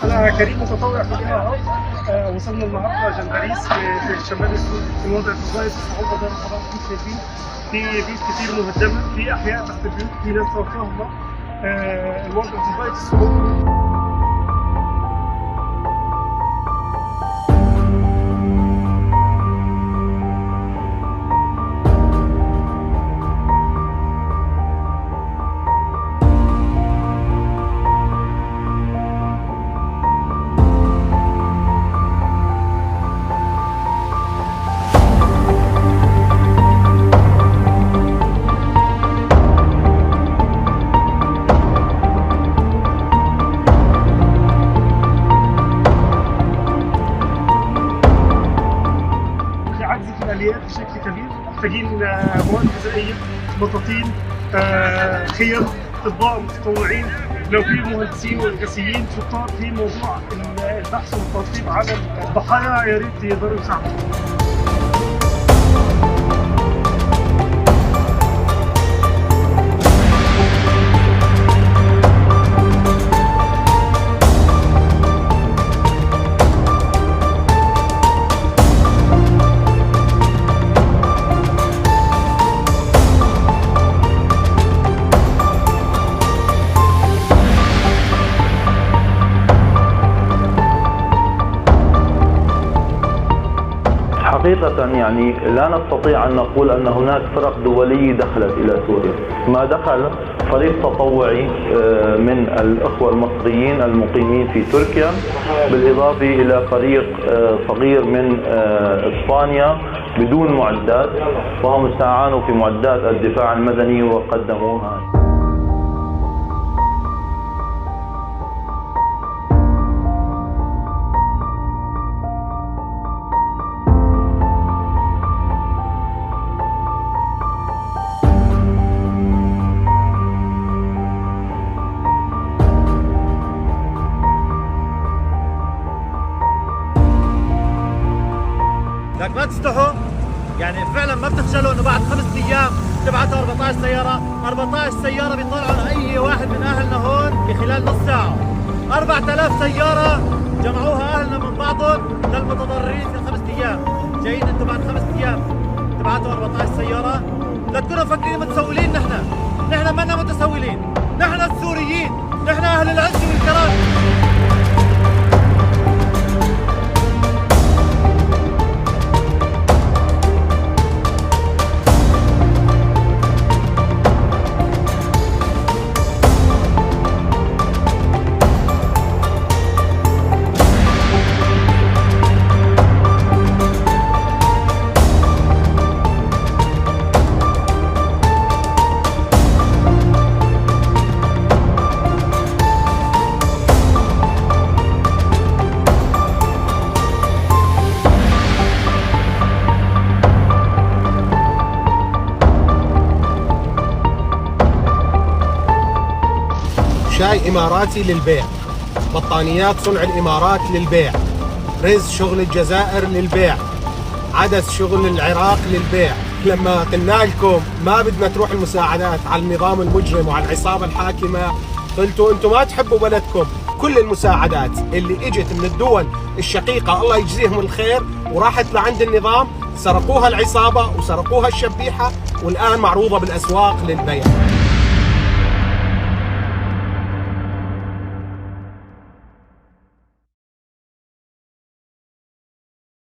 أنا كريم متطوع في الجهة أهو. وصلنا النهارده جندريس في الشمال السوري في منطقة الغاية الصعوبة زي ما حضراتكم شايفين. في بيوت كتير مهدمة، في أحياء تحت البيوت، في ناس توفاهم. المنطقة في غاية الصعوبة. عجز في الاليات بشكل كبير، محتاجين مواد غذائيه، بطاطين، خيم، اطباء متطوعين، لو في مهندسين وهندسيين شطار في موضوع البحث والتوثيق على الضحايا يا ريت يقدروا يساعدوا. حقيقة يعني لا نستطيع أن نقول أن هناك فرق دولية دخلت إلى سوريا. ما دخل فريق تطوعي من الأخوة المصريين المقيمين في تركيا، بالإضافة إلى فريق صغير من إسبانيا بدون معدات، وهم استعانوا في معدات الدفاع المدني وقدموها. لك ما تستحوا، يعني فعلا ما بتخجلوا انه بعد 5 ايام تبعتوا 14 سياره، 14 سياره بيطلعوا لاي واحد من اهلنا هون بخلال نص ساعه. 4000 سياره جمعوها اهلنا من بعضهم للمتضررين في ال5 ايام. جايين انتم بعد 5 ايام تبعتوا 14 سياره؟ لا تكونوا مفكرين متسولين. نحن منا متسولين، نحن السوريين، نحن اهل العز والكرامه. شاي إماراتي للبيع، بطانيات صنع الإمارات للبيع، رز شغل الجزائر للبيع، عدس شغل العراق للبيع. لما قلنا لكم ما بدنا تروح المساعدات على النظام المجرم وعلى العصابة الحاكمة، قلتوا انتم ما تحبوا بلدكم. كل المساعدات اللي اجت من الدول الشقيقة الله يجزيهم الخير وراحت لعند النظام، سرقوها العصابة وسرقوها الشبيحة، والآن معروضة بالأسواق للبيع.